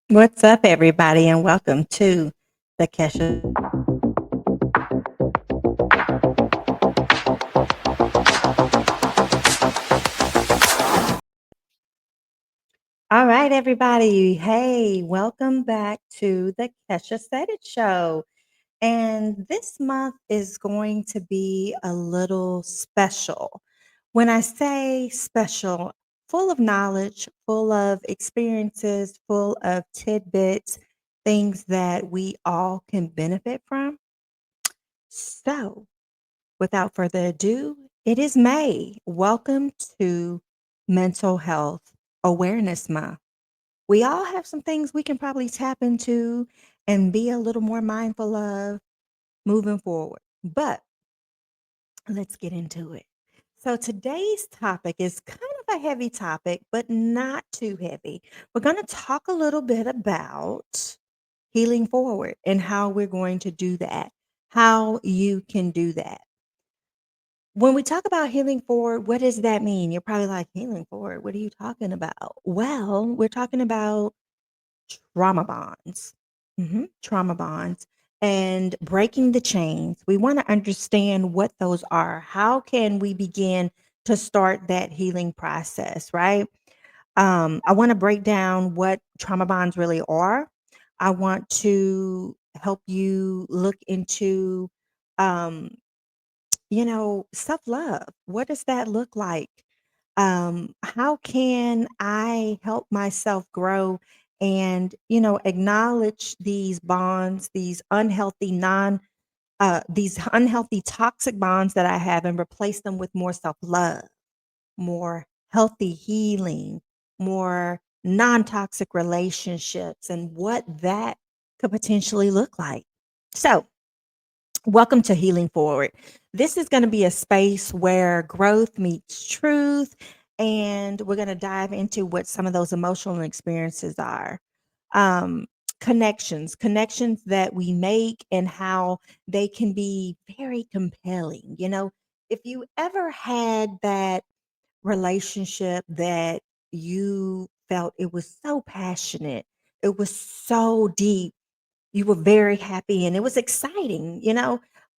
What's up, everybody, and welcome to the Kesha. All right, everybody. Hey, welcome back to the Kesha Said It show. And this month is going to be a little special. When I say special, full of knowledge, full of experiences, full of tidbits, things that we all can benefit from. So, without further ado, it is May. Welcome to Mental Health Awareness Month. We all have some things we can probably tap into and be a little more mindful of moving forward. But let's get into it. So, today's topic is kind of a heavy topic, but not too heavy. We're going to talk a little bit about healing forward and how we're going to do that, how you can do that. When we talk about healing forward, what does that mean? You're probably like, healing forward, what are you talking about? Well, we're talking about trauma bonds, trauma bonds, and breaking the chains. We want to understand what those are. How can we begin to start that healing process, right? I want to break down what trauma bonds really are. I want to help you look into um, self love. What does that look like? How can I help myself grow and, acknowledge these bonds, these unhealthy toxic bonds that I have and replace them with more self love, more healthy healing, more non toxic relationships, and what that could potentially look like. So, welcome to Healing Forward. This is going to be a space where growth meets truth, and we're going to dive into what some of those emotional experiences are. Um, connections that we make, and how they can be very compelling. If you ever had that relationship that you felt it was so passionate, it was so deep, you were very happy and it was exciting,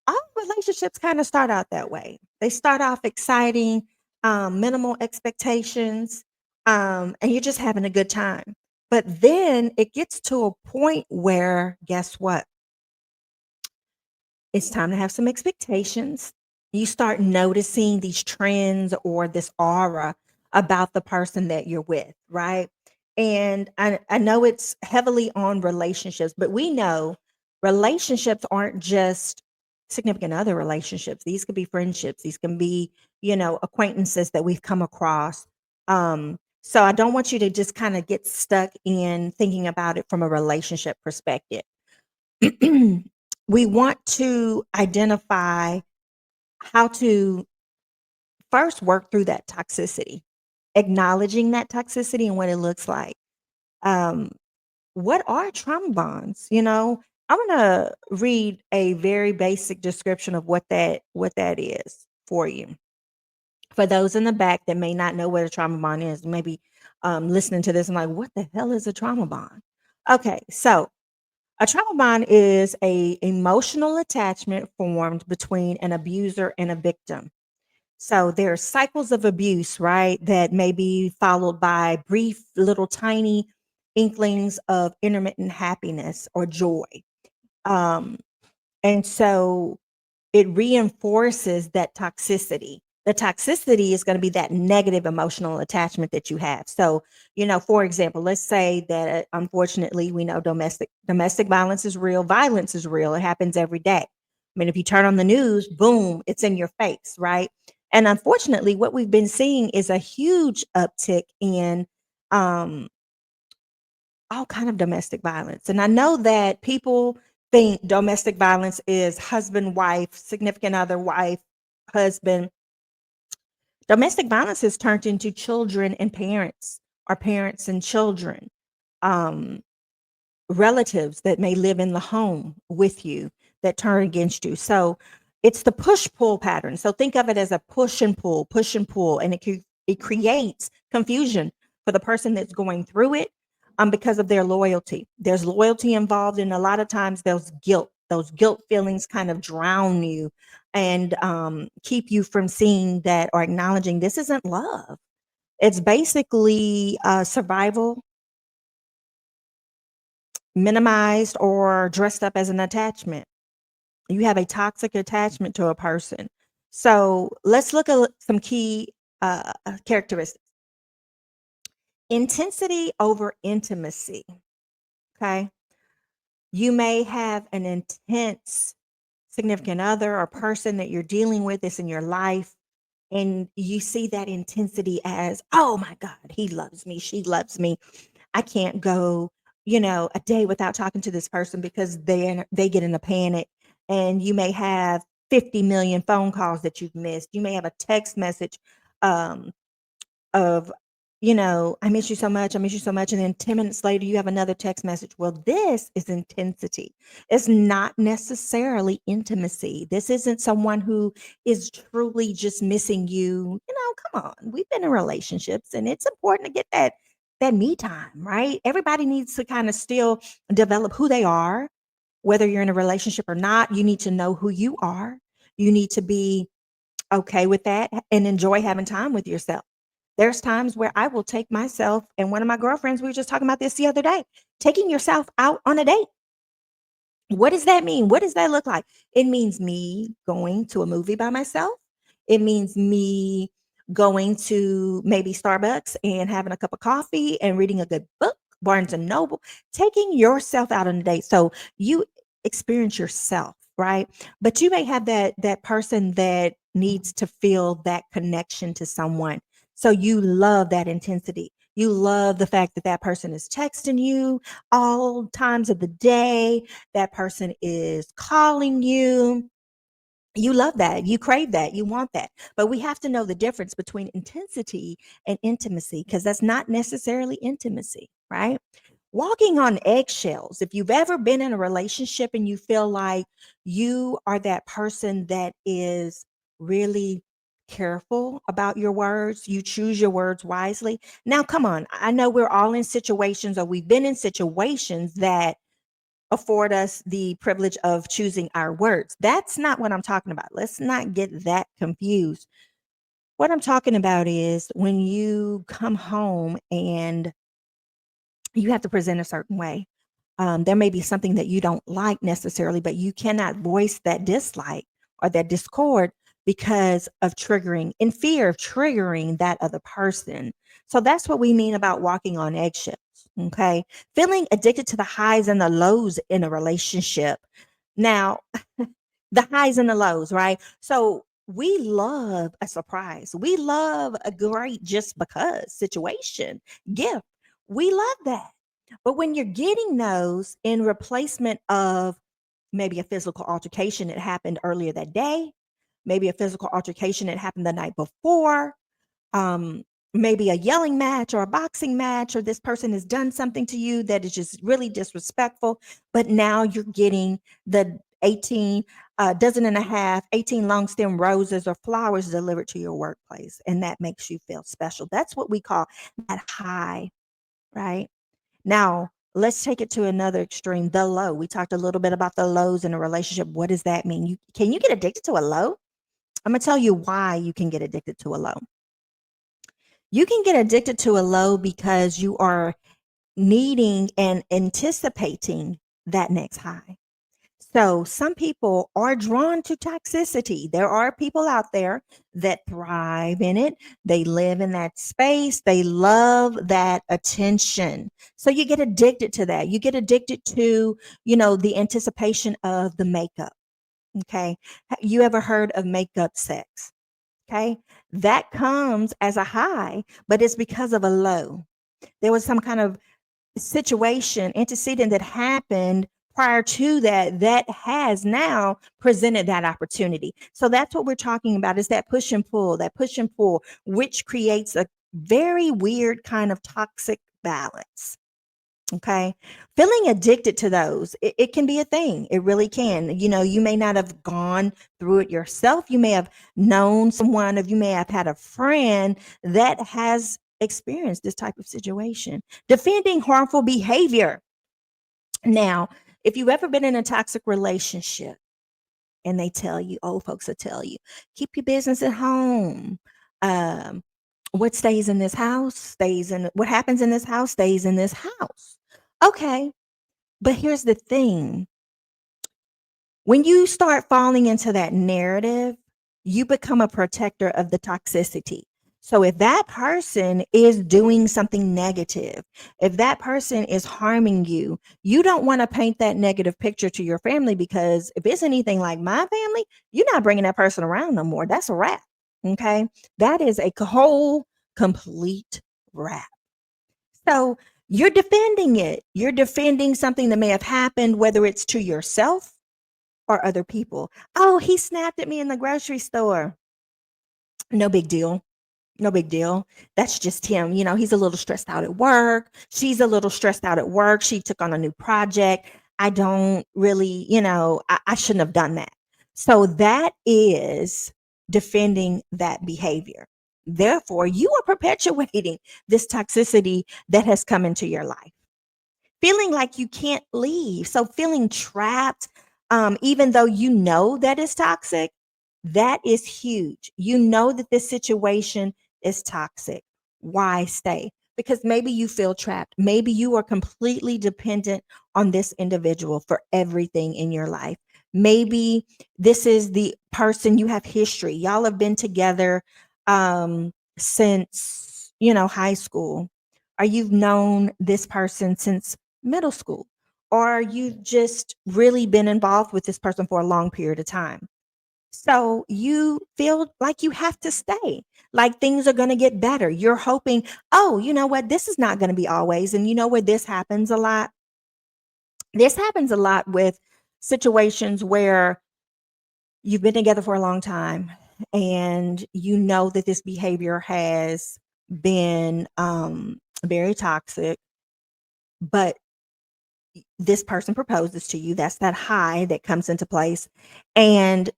all relationships kind of start out that way. They start off exciting, minimal expectations, and you're just having a good time. But then it gets to a point where, guess what? It's time to have some expectations. You start noticing these trends or this aura about the person that you're with, right? And I know it's heavily on relationships, but we know relationships aren't just significant other relationships. These could be friendships, these can be, acquaintances that we've come across. So I don't want you to just kind of get stuck in thinking about it from a relationship perspective. We want to identify how to first work through that toxicity, acknowledging that toxicity and what it looks like. Um, what are trauma bonds? I'm gonna read a very basic description of what that is for you. For those in the back that may not know what a trauma bond is, maybe listening to this and like, what the hell is a trauma bond? Okay, so a trauma bond is a emotional attachment formed between an abuser and a victim. So there are cycles of abuse, right, that may be followed by brief little tiny inklings of intermittent happiness or joy. Um, and so it reinforces that toxicity. The toxicity is going to be that negative emotional attachment that you have. So, for example, let's say that unfortunately we know domestic violence is real, violence is real. It happens every day. I mean, if you turn on the news, boom, it's in your face, right? And unfortunately, what we've been seeing is a huge uptick in um, all kind of domestic violence. And I know that people think domestic violence is husband, wife, significant other, wife, husband. Domestic violence has turned into children and parents, or parents and children, um, relatives that may live in the home with you that turn against you. So it's the push pull pattern. So think of it as a push and pull, and it creates confusion for the person that's going through it. because of their loyalty. There's loyalty involved, and a lot of times those guilt feelings kind of drown you and keep you from seeing that or acknowledging this isn't love. It's basically survival minimized or dressed up as an attachment. You have a toxic attachment to a person. So let's look at some key characteristics. Intensity over intimacy. Okay. You may have an intense significant other or person that you're dealing with that's in your life, and you see that intensity as, oh my God, he loves me, she loves me. I can't go, a day without talking to this person because they get in a panic. And you may have 50 million phone calls that you've missed. You may have a text message um, of, I miss you so much. I miss you so much. And then 10 minutes later, you have another text message. Well, this is intensity. It's not necessarily intimacy. This isn't someone who is truly just missing you. Come on. We've been in relationships, and it's important to get that me time, right? Everybody needs to kind of still develop who they are, whether you're in a relationship or not. You need to know who you are. You need to be okay with that and enjoy having time with yourself. There's times where I will take myself, and one of my girlfriends, we were just talking about this the other day, taking yourself out on a date. What does that mean? What does that look like? It means me going to a movie by myself. It means me going to maybe Starbucks and having a cup of coffee and reading a good book, Barnes and Noble, taking yourself out on a date. So you experience yourself, right? But you may have that person that needs to feel that connection to someone. So you love that intensity. You love the fact that that person is texting you all times of the day. That person is calling you. You love that. You crave that. You want that. But we have to know the difference between intensity and intimacy, because that's not necessarily intimacy, right? Walking on eggshells. If you've ever been in a relationship and you feel like you are that person that is really careful about your words, you choose your words wisely. Now, come on. I know we're all in situations, or we've been in situations that afford us the privilege of choosing our words. That's not what I'm talking about. Let's not get that confused. What I'm talking about is when you come home and you have to present a certain way. There may be something that you don't like necessarily, but you cannot voice that dislike or that discord because of triggering, in fear of triggering that other person. So that's what we mean about walking on eggshells. Okay. Feeling addicted to the highs and the lows in a relationship. Now, the highs and the lows, right? So we love a surprise. We love a great just because situation, gift. We love that. But when you're getting those in replacement of maybe a physical altercation that happened earlier that day, maybe a physical altercation that happened the night before, um, maybe a yelling match or a boxing match, or this person has done something to you that is just really disrespectful, but now you're getting the 18 dozen and a half 18 long stem roses or flowers delivered to your workplace, and that makes you feel special. That's what we call that high, right? Now, let's take it to another extreme, the low. We talked a little bit about the lows in a relationship. What does that mean? Can you get addicted to a low? I'm going to tell you why you can get addicted to a low. You can get addicted to a low because you are needing and anticipating that next high. So some people are drawn to toxicity. There are people out there that thrive in it. They live in that space. They love that attention. So you get addicted to that. You get addicted to, the anticipation of the makeup. Okay. You ever heard of makeup sex? Okay. That comes as a high, but it's because of a low. There was some kind of situation, antecedent that happened prior to that has now presented that opportunity. So that's what we're talking about, is that push and pull, which creates a very weird kind of toxic balance. Okay. Feeling addicted to those, it can be a thing. It really can. You may not have gone through it yourself. You may have known someone, or you may have had a friend that has experienced this type of situation. Defending harmful behavior. Now, if you've ever been in a toxic relationship and they tell you, old folks will tell you, keep your business at home. Um, what stays in this house stays in what happens in this house stays in this house. Okay, but here's the thing. When you start falling into that narrative, you become a protector of the toxicity. So if that person is doing something negative, if that person is harming you, you don't want to paint that negative picture to your family, because if it's anything like my family, you're not bringing that person around no more. That's a wrap. Okay. That is a whole complete wrap. So you're defending it. You're defending something that may have happened, whether it's to yourself or other people. Oh, he snapped at me in the grocery store. No big deal. No big deal. That's just him. He's a little stressed out at work. She's a little stressed out at work. She took on a new project. I don't really, I shouldn't have done that. So that is defending that behavior. Therefore, you are perpetuating this toxicity that has come into your life, feeling like you can't leave. So feeling trapped, even though you know that is toxic, that is huge. You know that this situation is toxic. Why stay? Because maybe you feel trapped. Maybe you are completely dependent on this individual for everything in your life. Maybe this is the person you have history. Y'all have been together since, high school, or you've known this person since middle school, or you've just really been involved with this person for a long period of time. So you feel like you have to stay, like things are going to get better. You're hoping, oh, you know what? This is not going to be always. And you know where this happens a lot? This happens a lot with situations where you've been together for a long time and you know that this behavior has been very toxic, but this person proposes to you. That's that high that comes into place. And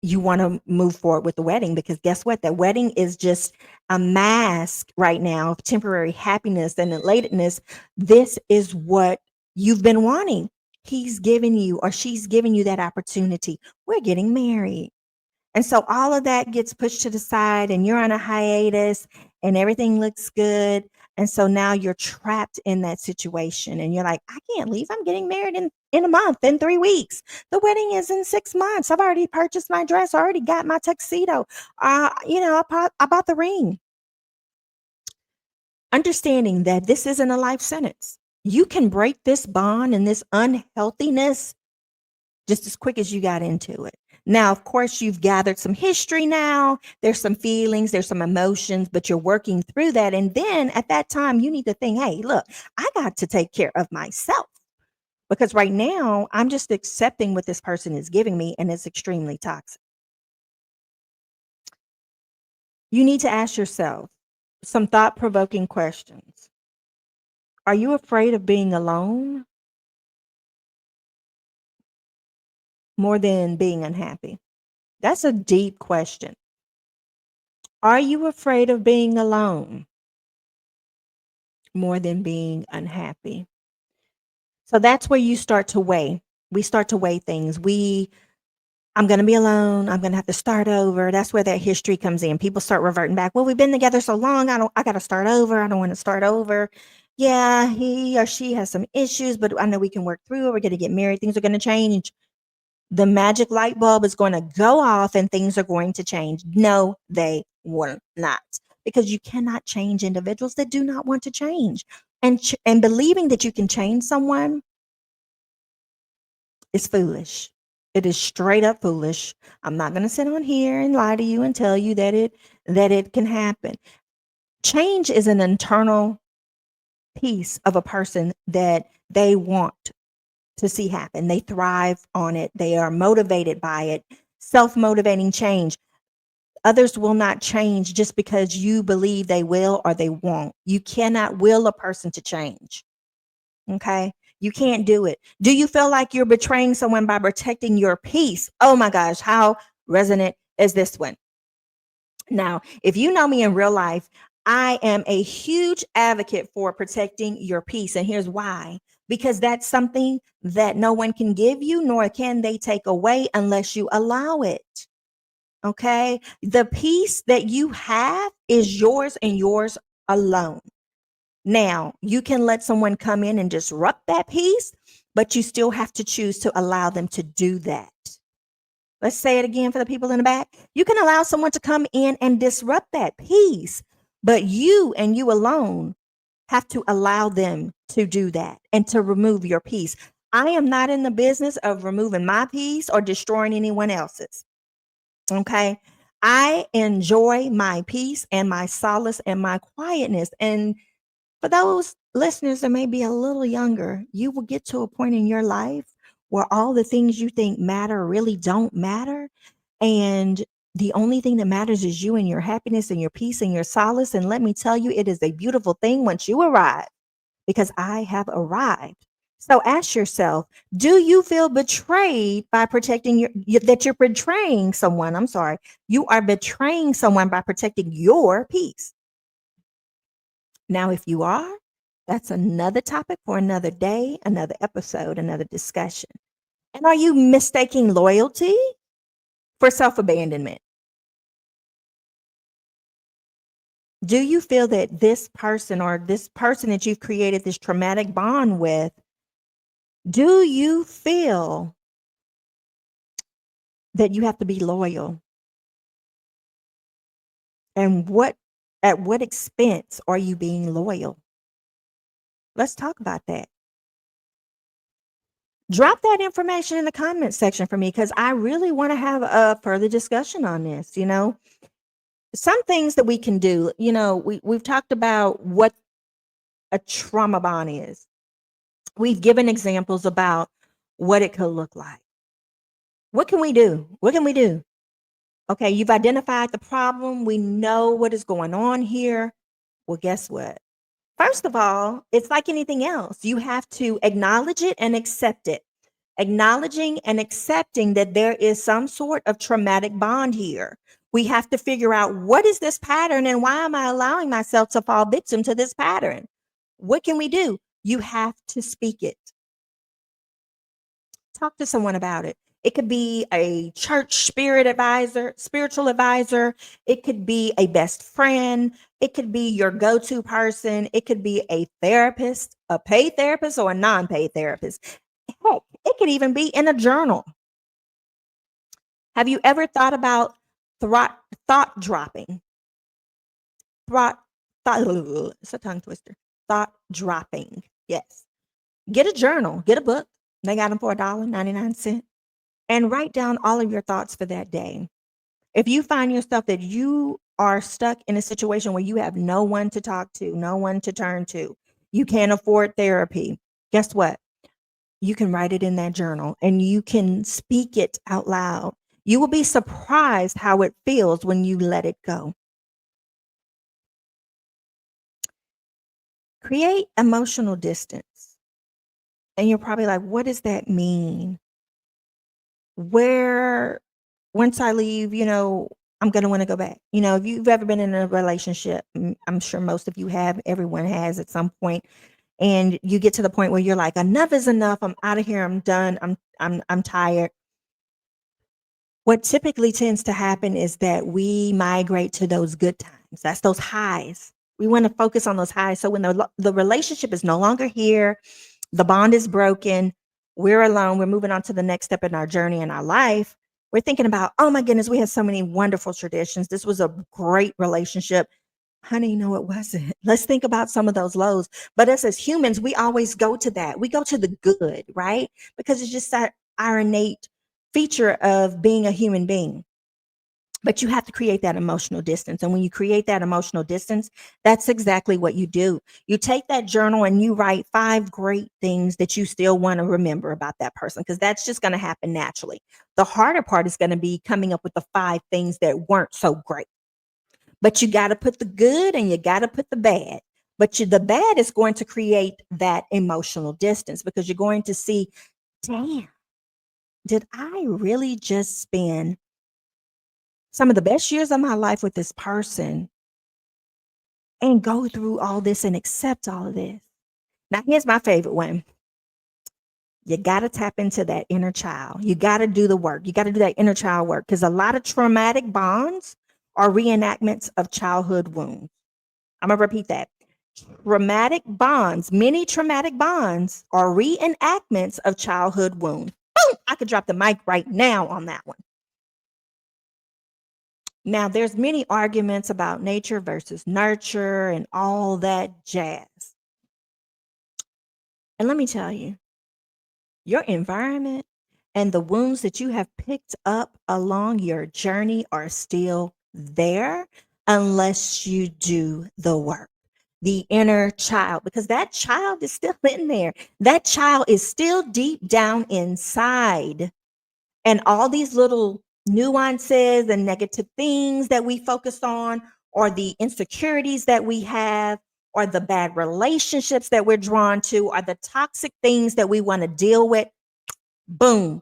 you want to move forward with the wedding, because guess what? That wedding is just a mask right now of temporary happiness and elatedness. This is what you've been wanting. He's given you, or she's giving you that opportunity. We're getting married. And so all of that gets pushed to the side and you're on a hiatus and everything looks good. And so now you're trapped in that situation and you're like, I can't leave. I'm getting married in a month, in 3 weeks. The wedding is in 6 months. I've already purchased my dress. I already got my tuxedo. I bought the ring. Understanding that this isn't a life sentence. You can break this bond and this unhealthiness just as quick as you got into it. Now, of course, you've gathered some history now. There's some feelings, there's some emotions, but you're working through that. And then at that time, you need to think, hey, look, I got to take care of myself, because right now I'm just accepting what this person is giving me and it's extremely toxic. You need to ask yourself some thought provoking questions. Are you afraid of being alone more than being unhappy? That's a deep question. Are you afraid of being alone more than being unhappy? So that's where you start to weigh. We start to weigh things. I'm going to be alone. I'm going to have to start over. That's where that history comes in. People start reverting back. Well, we've been together so long. I got to start over. I don't want to start over. Yeah, he or she has some issues, but I know we can work through it. We're going to get married. Things are going to change. The magic light bulb is going to go off and things are going to change. No, they will not, because you cannot change individuals that do not want to change. And believing that you can change someone is foolish. It is straight up foolish. I'm not going to sit on here and lie to you and tell you that it can happen. Change is an internal piece of a person that they want to see happen. They thrive on it. They are motivated by it. Self-motivating change. Others will not change just because you believe they will or they won't. You cannot will a person to change. Okay? You can't do it. Do you feel like you're betraying someone by protecting your peace? Oh my gosh, how resonant is this one? Now, if you know me in real life, I am a huge advocate for protecting your peace. And here's why: because that's something that no one can give you, nor can they take away unless you allow it. Okay. The peace that you have is yours and yours alone. Now, you can let someone come in and disrupt that peace, but you still have to choose to allow them to do that. Let's say it again for the people in the back. You can allow someone to come in and disrupt that peace, but you and you alone have to allow them to do that and to remove your peace. I am not in the business of removing my peace or destroying anyone else's. Okay. I enjoy my peace and my solace and my quietness. And for those listeners that may be a little younger, you will get to a point in your life where all the things you think matter really don't matter. And the only thing that matters is you and your happiness and your peace and your solace. And let me tell you, it is a beautiful thing once you arrive, because I have arrived. So ask yourself, do you feel betrayed by protecting that you're betraying someone? I'm sorry. You are betraying someone by protecting your peace. Now, if you are, that's another topic for another day, another episode, another discussion. And are you mistaking loyalty for self abandonment? Do you feel that this person or this person that you've created this traumatic bond with, do you feel that you have to be loyal? And at what expense are you being loyal? Let's talk about that. Drop that information in the comment section for me, because I really want to have a further discussion on this. Some things that we can do, we've talked about what a trauma bond is. We've given examples about what it could look like. What can we do? What can we do? Okay, you've identified the problem. We know what is going on here. Well, guess what? First of all, it's like anything else. You have to acknowledge it and accept it. Acknowledging and accepting that there is some sort of traumatic bond here. We have to figure out, what is this pattern and why am I allowing myself to fall victim to this pattern? What can we do? You have to speak it. Talk to someone about it. It could be a church spiritual advisor. It could be a best friend. It could be your go-to person. It could be a therapist, a paid therapist or a non-paid therapist. Heck, it could even be in a journal. Have you ever thought about thought dropping? Thought, it's a tongue twister. Thought dropping. Yes. Get a journal, get a book. They got them for $1.99, and write down all of your thoughts for that day. If you find yourself that you are stuck in a situation where you have no one to talk to, no one to turn to, you can't afford therapy, guess what? You can write it in that journal and you can speak it out loud. You will be surprised how it feels when you let it go. Create emotional distance. And you're probably like, what does that mean? Where, once I leave, I'm going to want to go back. If you've ever been in a relationship, I'm sure most of you have, everyone has at some point, and you get to the point where you're like, enough is enough. I'm out of here. I'm done. I'm tired. What typically tends to happen is that we migrate to those good times. That's those highs. We want to focus on those highs. So when the relationship is no longer here, the bond is broken, we're alone, we're moving on to the next step in our journey in our life. We're thinking about, oh my goodness, we have so many wonderful traditions. This was a great relationship. Honey, no, it wasn't. Let's think about some of those lows. But us as humans, we always go to that. We go to the good, right? Because it's just our innate feature of being a human being. But you have to create that emotional distance. And when you create that emotional distance, that's exactly what you do. You take that journal and you write 5 great things that you still want to remember about that person, because that's just going to happen naturally. The harder part is going to be coming up with the 5 things that weren't so great. But you got to put the good and you got to put the bad. But the bad is going to create that emotional distance, because you're going to see, damn, did I really just spend some of the best years of my life with this person and go through all this and accept all of this. Now, here's my favorite one. You got to tap into that inner child. You got to do the work. You got to do that inner child work because a lot of traumatic bonds are reenactments of childhood wounds. I'm going to repeat that. Traumatic bonds, many traumatic bonds are reenactments of childhood wounds. Boom! I could drop the mic right now on that one. Now, there's many arguments about nature versus nurture and all that jazz. And let me tell you, your environment and the wounds that you have picked up along your journey are still there unless you do the work. The inner child, because that child is still in there. That child is still deep down inside. And all these little nuances and negative things that we focus on, or the insecurities that we have, or the bad relationships that we're drawn to, or the toxic things that we want to deal with, boom,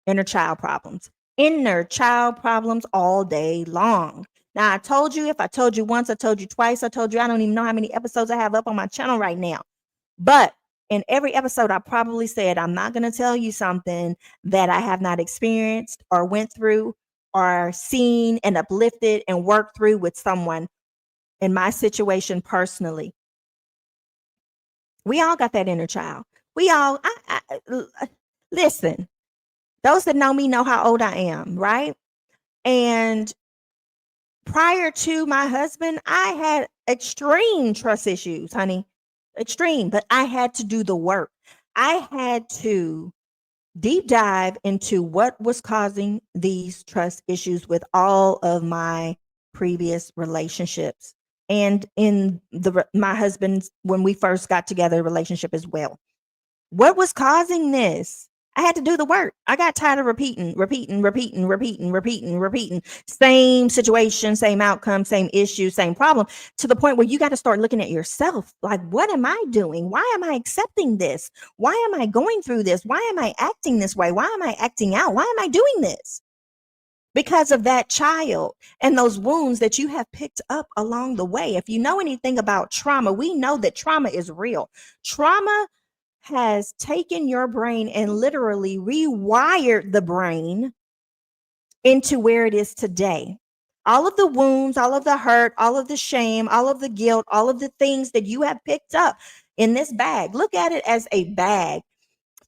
inner child problems. Inner child problems all day long. Now, I told you, if I told you once, I told you twice, I told you, I don't even know how many episodes I have up on my channel right now. But in every episode, I probably said, I'm not going to tell you something that I have not experienced or went through or seen and uplifted and worked through with someone in my situation personally. We all got that inner child. We all, listen, those that know me know how old I am, right? And prior to my husband, I had extreme trust issues, honey. Extreme, but I had to do the work. I had to deep dive into what was causing these trust issues with all of my previous relationships and in my husband's, when we first got together, relationship as well. What was causing this? I had to do the work. I got tired of repeating. Same situation, same outcome, same issue, same problem, to the point where you got to start looking at yourself. Like, what am I doing? Why am I accepting this? Why am I going through this? Why am I acting this way? Why am I acting out? Why am I doing this? Because of that child and those wounds that you have picked up along the way. If you know anything about trauma, we know that trauma is real. Trauma has taken your brain and literally rewired the brain into where it is today. All of the wounds, all of the hurt, all of the shame, all of the guilt, all of the things that you have picked up in this bag. Look at it as a bag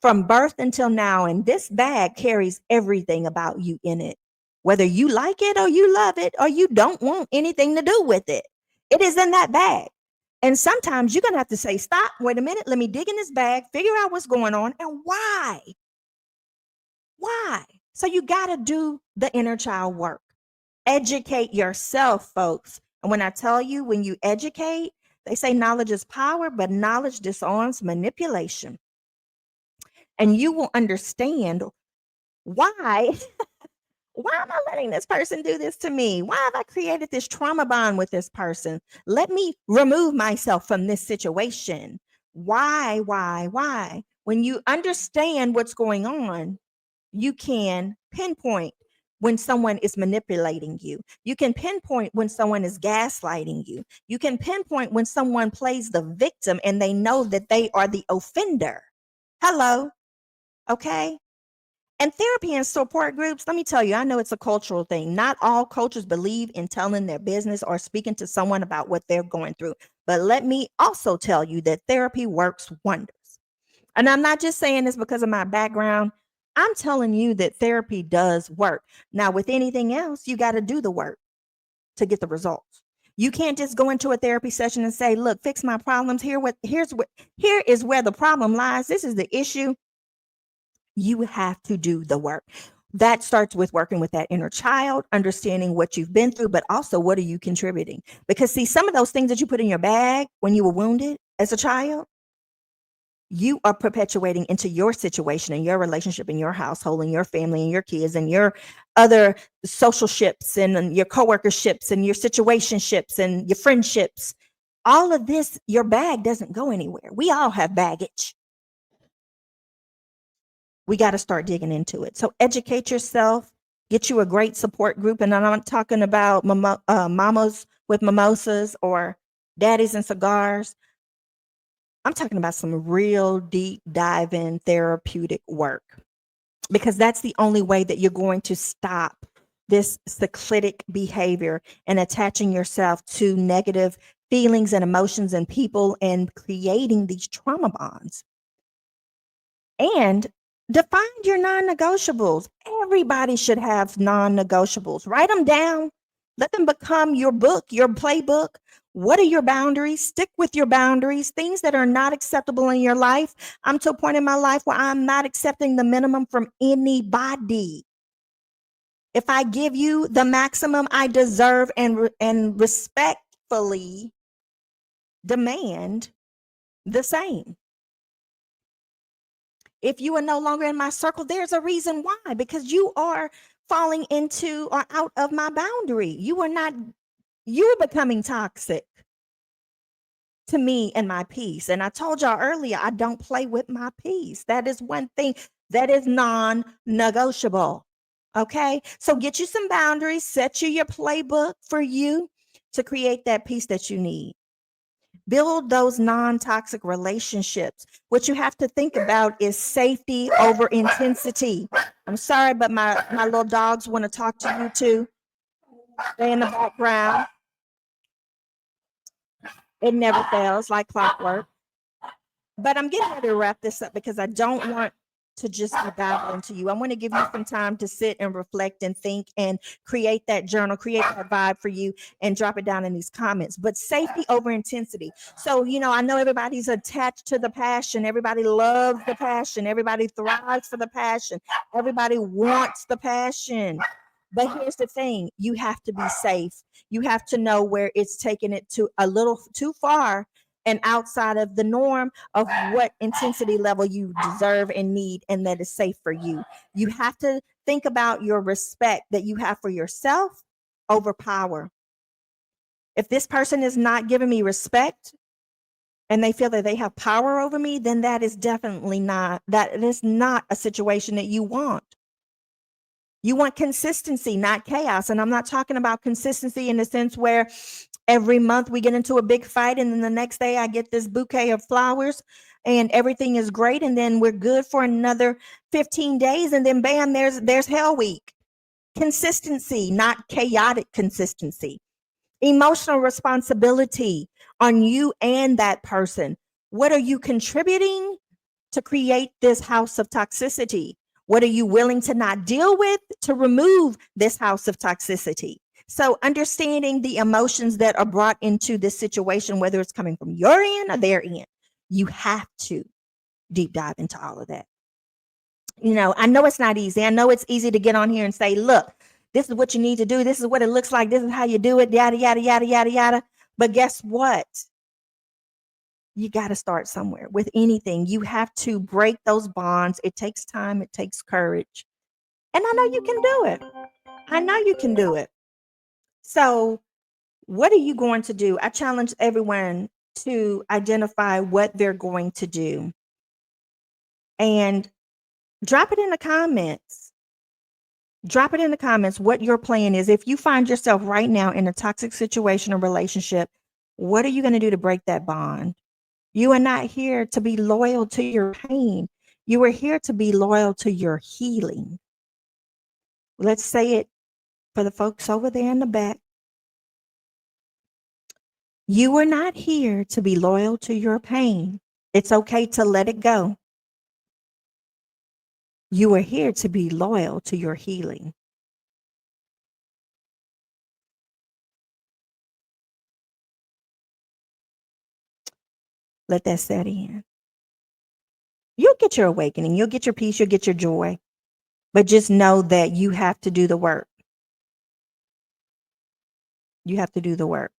from birth until now. And this bag carries everything about you in it. Whether you like it or you love it or you don't want anything to do with it, it is in that bag. And sometimes you're going to have to say, stop, wait a minute, let me dig in this bag, figure out what's going on and why. Why? So you got to do the inner child work. Educate yourself, folks. And when I tell you, when you educate, they say knowledge is power, but knowledge disarms manipulation. And you will understand why. Why am I letting this person do this to me? Why have I created this trauma bond with this person? Let me remove myself from this situation. Why? When you understand what's going on, you can pinpoint when someone is manipulating you. You can pinpoint when someone is gaslighting you. You can pinpoint when someone plays the victim and they know that they are the offender. Hello. Okay. And therapy and support groups, let me tell you, I know it's a cultural thing. Not all cultures believe in telling their business or speaking to someone about what they're going through. But let me also tell you that therapy works wonders. And I'm not just saying this because of my background. I'm telling you that therapy does work. Now, with anything else, you got to do the work to get the results. You can't just go into a therapy session and say, look, fix my problems. Here is where the problem lies. This is the issue. You have to do the work. That starts with working with that inner child, understanding what you've been through, but also what are you contributing? Because see, some of those things that you put in your bag when you were wounded as a child, you are perpetuating into your situation and your relationship in your household and your family and your kids and your other social ships and your coworkerships and your situationships and your friendships. All of this, your bag doesn't go anywhere. We all have baggage. We got to start digging into it. So educate yourself, get you a great support group. And I'm not talking about mamas with mimosas or daddies and cigars. I'm talking about some real deep dive in therapeutic work, because that's the only way that you're going to stop this cyclitic behavior and attaching yourself to negative feelings and emotions and people and creating these trauma bonds. And define your non-negotiables. Everybody should have non-negotiables. Write them down. Let them become your book, your playbook. What are your boundaries? Stick with your boundaries. Things that are not acceptable in your life. I'm to a point in my life where I'm not accepting the minimum from anybody. If I give you the maximum, I deserve and respectfully demand the same. If you are no longer in my circle, there's a reason why, because you are falling into or out of my boundary. You're becoming toxic to me and my peace. And I told y'all earlier, I don't play with my peace. That is one thing that is non-negotiable. Okay. So get you some boundaries, set you your playbook for you to create that peace that you need. Build those non-toxic relationships. What you have to think about is safety over intensity. I'm sorry, but my little dogs want to talk to you too. They in the background. It never fails, like clockwork. But I'm getting ready to wrap this up because I don't want to just be babbling to you. I want to give you some time to sit and reflect and think and create that journal, create that vibe for you, and drop it down in these comments. But safety over intensity. So, I know everybody's attached to the passion. Everybody loves the passion. Everybody thrives for the passion. Everybody wants the passion. But here's the thing, you have to be safe. You have to know where it's taking it to a little too far and outside of the norm of what intensity level you deserve and need, and that is safe for you. You have to think about your respect that you have for yourself over power. If this person is not giving me respect and they feel that they have power over me, then that is not a situation that you want. You want consistency, not chaos. And I'm not talking about consistency in the sense where every month we get into a big fight and then the next day I get this bouquet of flowers and everything is great and then we're good for another 15 days and then bam, there's hell week. Consistency, not chaotic consistency. Emotional responsibility on you and that person. What are you contributing to create this house of toxicity? What are you willing to not deal with to remove this house of toxicity? So understanding the emotions that are brought into this situation, whether it's coming from your end or their end, you have to deep dive into all of that. I know it's not easy. I know it's easy to get on here and say, look, this is what you need to do. This is what it looks like. This is how you do it, yada, yada, yada, yada, yada. But guess what? You got to start somewhere with anything. You have to break those bonds. It takes time. It takes courage. And I know you can do it. I know you can do it. So what are you going to do? I challenge everyone to identify what they're going to do and drop it in the comments. Drop it in the comments what your plan is. If you find yourself right now in a toxic situation or relationship, what are you going to do to break that bond? You are not here to be loyal to your pain. You are here to be loyal to your healing. Let's say it for the folks over there in the back. You are not here to be loyal to your pain. It's okay to let it go. You are here to be loyal to your healing. Let that set in. You'll get your awakening. You'll get your peace. You'll get your joy. But just know that you have to do the work. You have to do the work.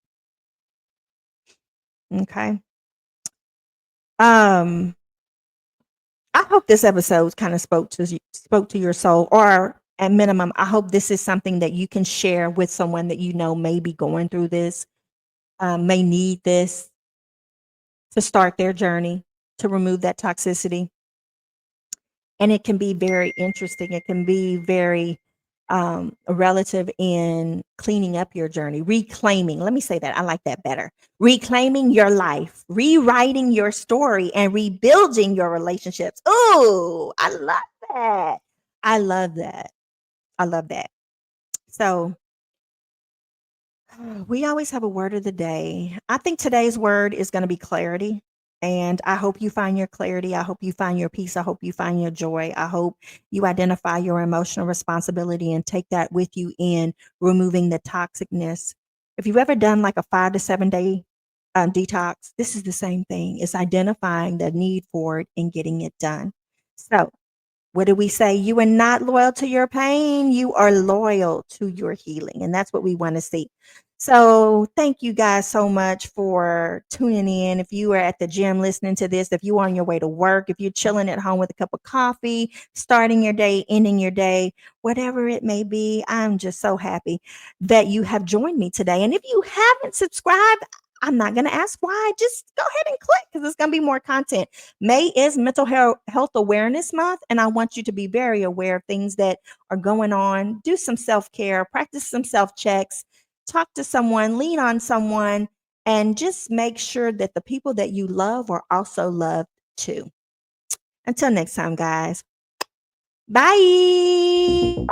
Okay. I hope this episode kind of spoke to your soul, or at minimum, I hope this is something that you can share with someone that you know may be going through this, may need this to start their journey to remove that toxicity. And it can be very interesting. It can be very relative in cleaning up your journey, reclaiming. Let me say that. I like that better. Reclaiming your life, rewriting your story, and rebuilding your relationships. Oh, I love that. I love that. I love that. So, we always have a word of the day. I think today's word is going to be clarity. And I hope you find your clarity. I hope you find your peace. I hope you find your joy. I hope you identify your emotional responsibility and take that with you in removing the toxicness. If you've ever done like a 5 to 7 day detox, this is the same thing. It's identifying the need for it and getting it done. So, what do we say? You are not loyal to your pain. You are loyal to your healing. And that's what we want to see. So thank you guys so much for tuning in. If you are at the gym listening to this, if you're on your way to work, if you're chilling at home with a cup of coffee, starting your day, ending your day, whatever it may be, I'm just so happy that you have joined me today. And if you haven't subscribed, I'm not going to ask why. Just go ahead and click because it's going to be more content. May is Mental Health Awareness Month, and I want you to be very aware of things that are going on. Do some self care, practice some self checks, talk to someone, lean on someone, and just make sure that the people that you love are also loved too. Until next time, guys. Bye.